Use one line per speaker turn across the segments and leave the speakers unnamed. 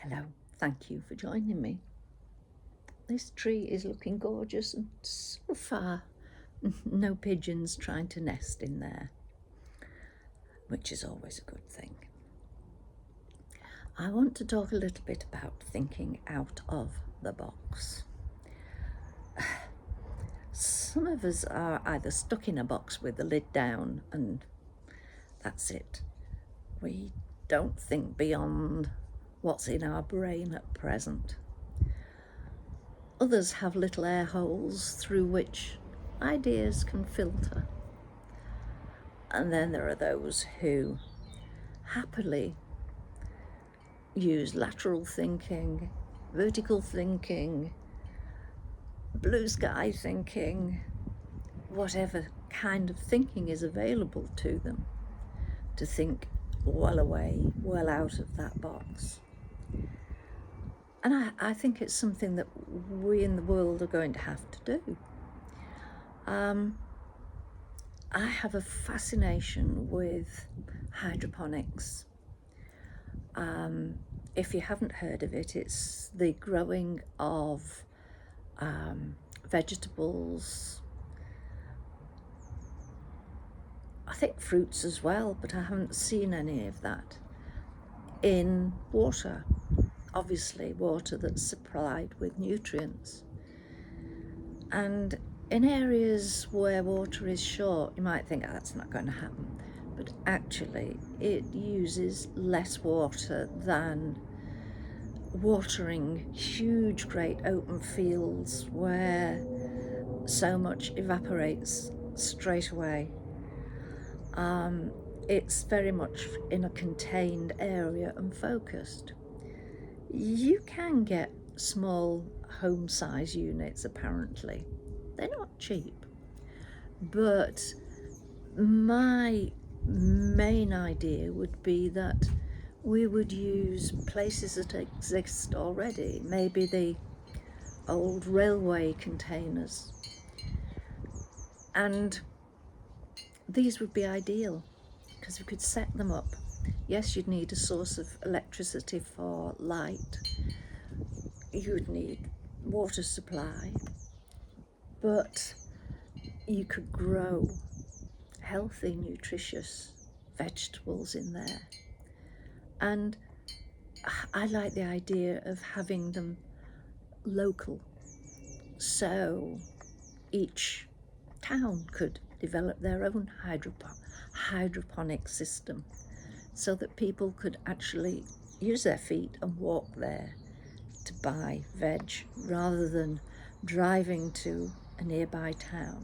Hello, thank you for joining me. This tree is looking gorgeous and so far no pigeons trying to nest in there, which is always a good thing. I want to talk a little bit about thinking out of the box. Some of us are either stuck in a box with the lid down and that's it. We don't think beyond what's in our brain at present. Others have little air holes through which ideas can filter. And then there are those who happily use lateral thinking, vertical thinking, blue sky thinking, whatever kind of thinking is available to them, to think well away, well out of that box. And I think it's something that we in the world are going to have to do. I have a fascination with hydroponics. If you haven't heard of it, it's the growing of vegetables, I think fruits as well, but I haven't seen any of that, in water. Obviously water that's supplied with nutrients. And in areas where water is short, you might think, oh, that's not going to happen. But actually it uses less water than watering huge, great open fields where so much evaporates straight away. It's very much in a contained area and focused. You can get small home size units apparently. They're not cheap, but my main idea would be that we would use places that exist already, maybe the old railway containers, and these would be ideal because we could set them up. Yes, you'd need a source of electricity for light, you would need water supply, but you could grow healthy, nutritious vegetables in there. And I like the idea of having them local, so each town could develop their own hydroponic system so that people could actually use their feet and walk there to buy veg rather than driving to a nearby town.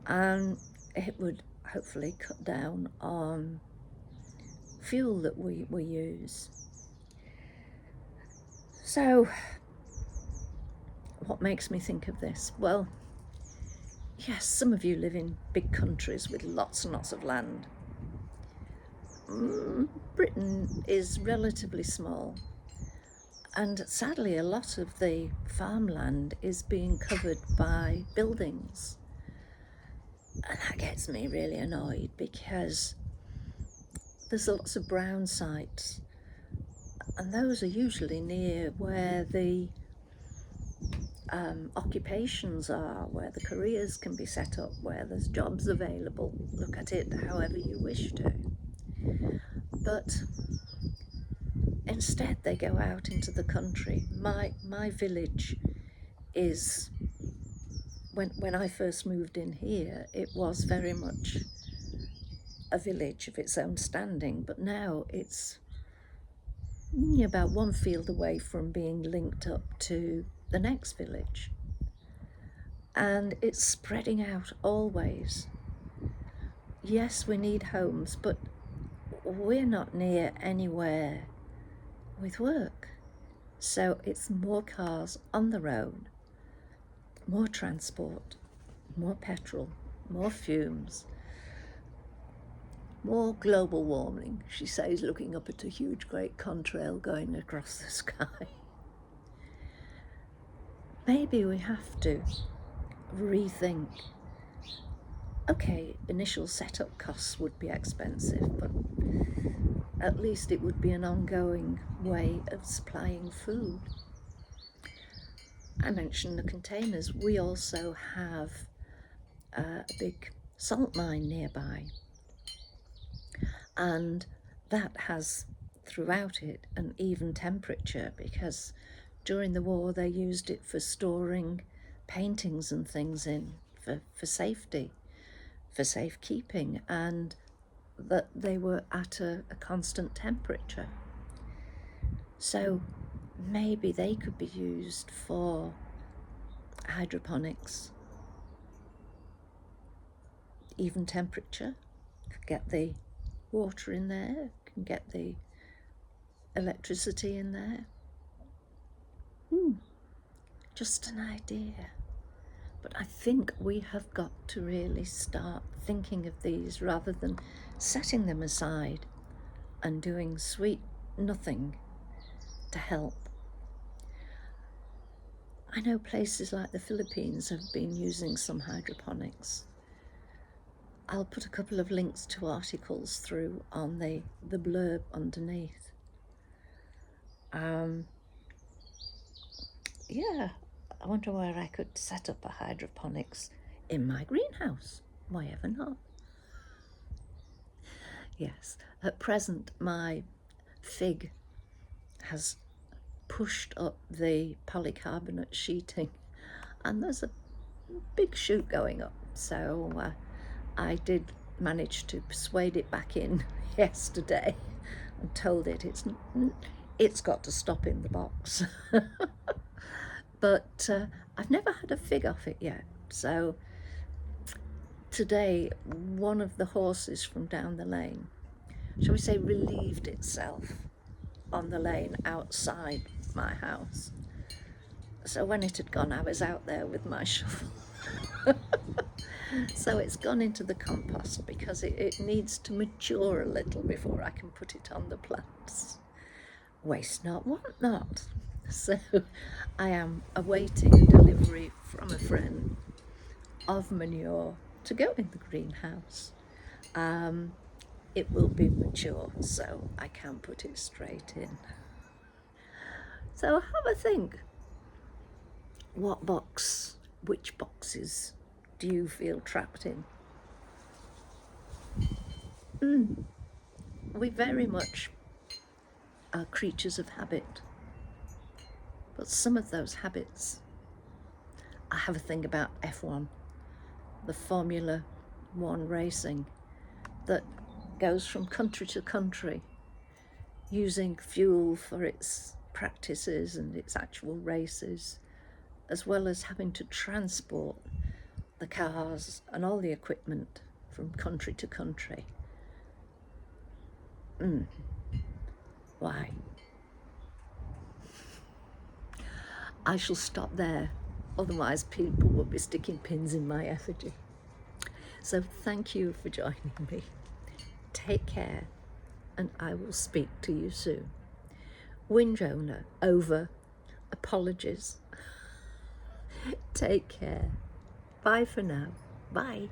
And it would hopefully cut down on fuel that we use. So what makes me think of this? Well, yes, some of you live in big countries with lots and lots of land. Britain is relatively small, and sadly a lot of the farmland is being covered by buildings. And that gets me really annoyed because there's lots of brown sites, and those are usually near where the occupations are, where the careers can be set up, where there's jobs available. Look at it however you wish to. But instead they go out into the country. My village is, when I first moved in here, it was very much a village of its own standing, but now it's about one field away from being linked up to the next village, and it's spreading out always. Yes, we need homes, but we're not near anywhere with work, so it's more cars on the road, more transport, more petrol, more fumes, more global warming, she says, looking up at a huge great contrail going across the sky. Maybe we have to rethink. Okay, initial setup costs would be expensive, but at least it would be an ongoing way of supplying food. I mentioned the containers. We also have a big salt mine nearby, and that has throughout it an even temperature, because during the war they used it for storing paintings and things in for safety, for safekeeping, and that they were at a constant temperature. So maybe they could be used for hydroponics. Even temperature, get the water in there, can get the electricity in there. Just an idea. But I think we have got to really start thinking of these rather than setting them aside and doing sweet nothing to help. I know places like the Philippines have been using some hydroponics. I'll put a couple of links to articles through on the blurb underneath. Yeah, I wonder where I could set up a hydroponics in my greenhouse. Why ever not? Yes, at present my fig has pushed up the polycarbonate sheeting and there's a big shoot going up, so I did manage to persuade it back in yesterday and told it it's got to stop in the box. But I've never had a fig off it yet, so today one of the horses from down the lane, shall we say, relieved itself on the lane outside my house. So when it had gone, I was out there with my shovel. So it's gone into the compost because it needs to mature a little before I can put it on the plants. Waste not, want not. So I am awaiting delivery from a friend of manure to go in the greenhouse. It will be mature, so I can put it straight in. So have a think. What box, which boxes do you feel trapped in? We very much are creatures of habit, but some of those habits, I have a thing about F1, the Formula One racing that goes from country to country using fuel for its practices and its actual races, as well as having to transport the cars and all the equipment from country to country. Why? I shall stop there, otherwise people will be sticking pins in my effigy. So thank you for joining me. Take care, and I will speak to you soon. Windrona over. Apologies. Take care. Bye for now. Bye.